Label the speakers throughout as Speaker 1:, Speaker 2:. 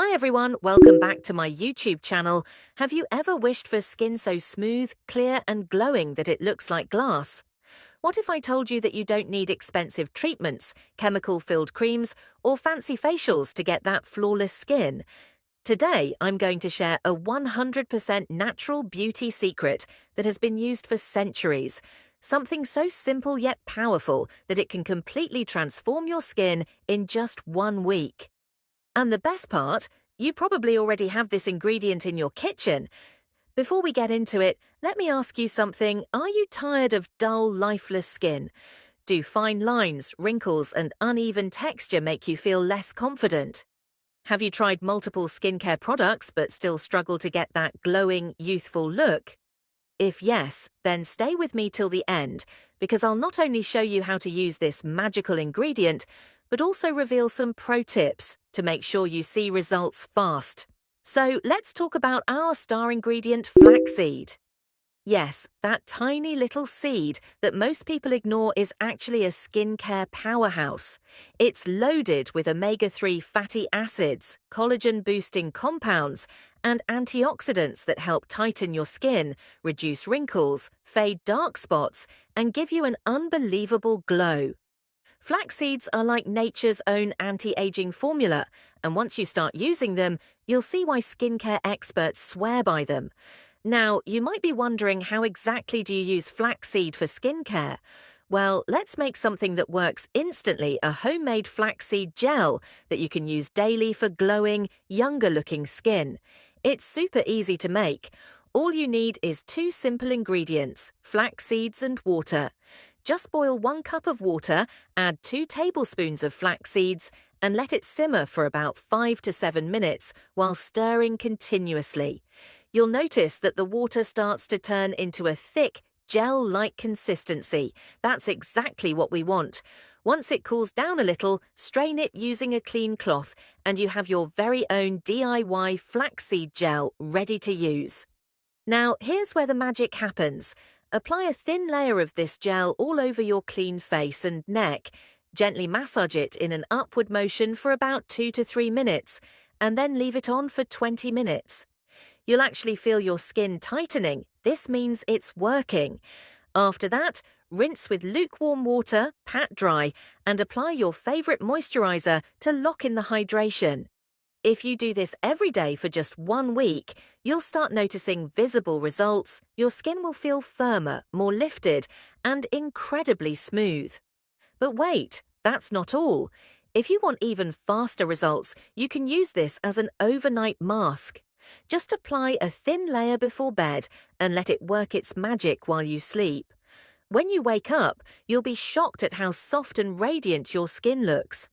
Speaker 1: Hi everyone, welcome back to my YouTube channel. Have you ever wished for skin so smooth, clear and glowing that it looks like glass? What if I told you that you don't need expensive treatments, chemical-filled creams or fancy facials to get that flawless skin? Today, I'm going to share a 100% natural beauty secret that has been used for centuries. Something so simple yet powerful that it can completely transform your skin in just 1 week. And the best part, you probably already have this ingredient in your kitchen. Before we get into it, let me ask you something. Are you tired of dull, lifeless skin? Do fine lines, wrinkles, and uneven texture make you feel less confident? Have you tried multiple skincare products but still struggle to get that glowing, youthful look? If yes, then stay with me till the end, because I'll not only show you how to use this magical ingredient, but also reveal some pro tips to make sure you see results fast. So let's talk about our star ingredient, flaxseed. Yes, that tiny little seed that most people ignore is actually a skincare powerhouse. It's loaded with omega-3 fatty acids, collagen-boosting compounds, and antioxidants that help tighten your skin, reduce wrinkles, fade dark spots, and give you an unbelievable glow. Flax seeds are like nature's own anti-aging formula, and once you start using them, you'll see why skincare experts swear by them. Now, you might be wondering, how exactly do you use flaxseed for skincare? Well, let's make something that works instantly, a homemade flaxseed gel that you can use daily for glowing, younger-looking skin. It's super easy to make. All you need is 2 simple ingredients, flax seeds and water. Just boil 1 cup of water, add 2 tablespoons of flax seeds, and let it simmer for about 5 to 7 minutes while stirring continuously. You'll notice that the water starts to turn into a thick, gel-like consistency. That's exactly what we want. Once it cools down a little, strain it using a clean cloth, and you have your very own DIY flaxseed gel ready to use. Now, here's where the magic happens. Apply a thin layer of this gel all over your clean face and neck. Gently massage it in an upward motion for about 2 to 3 minutes, and then leave it on for 20 minutes. You'll actually feel your skin tightening. This means it's working. After that, rinse with lukewarm water, pat dry, and apply your favorite moisturizer to lock in the hydration. If you do this every day for just 1 week, you'll start noticing visible results. Your skin will feel firmer, more lifted, and incredibly smooth. But wait, that's not all. If you want even faster results, you can use this as an overnight mask. Just apply a thin layer before bed and let it work its magic while you sleep. When you wake up, you'll be shocked at how soft and radiant your skin looks.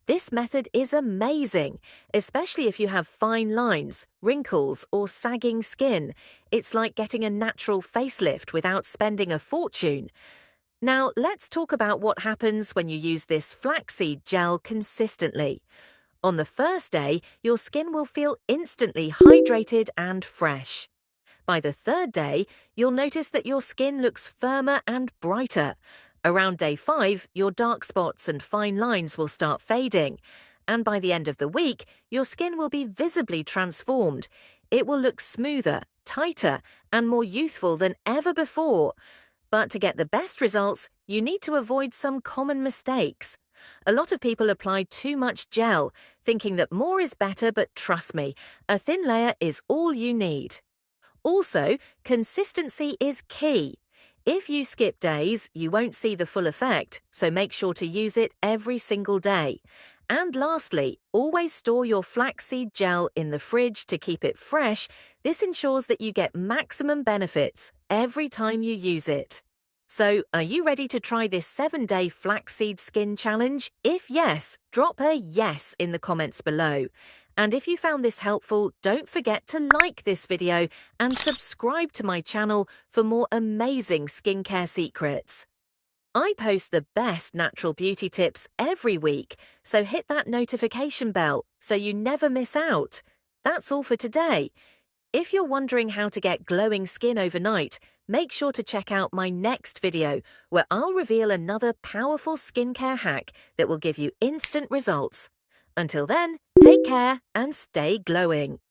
Speaker 1: This method is amazing, especially if you have fine lines, wrinkles, or sagging skin. It's like getting a natural facelift without spending a fortune. Now, let's talk about what happens when you use this flaxseed gel consistently. On the first day, your skin will feel instantly hydrated and fresh. By the 3rd day, you'll notice that your skin looks firmer and brighter. Around day 5, your dark spots and fine lines will start fading. And by the end of the week, your skin will be visibly transformed. It will look smoother, tighter, and more youthful than ever before. But to get the best results, you need to avoid some common mistakes. A lot of people apply too much gel, thinking that more is better, but trust me, a thin layer is all you need. Also, consistency is key. If you skip days, you won't see the full effect, so make sure to use it every single day. And lastly, always store your flaxseed gel in the fridge to keep it fresh. This ensures that you get maximum benefits every time you use it. So, are you ready to try this 7-day flaxseed skin challenge? If yes, drop a yes in the comments below. And if you found this helpful, don't forget to like this video and subscribe to my channel for more amazing skincare secrets. I post the best natural beauty tips every week, so hit that notification bell so you never miss out. That's all for today. If you're wondering how to get glowing skin overnight, make sure to check out my next video where I'll reveal another powerful skincare hack that will give you instant results. Until then, take care and stay glowing.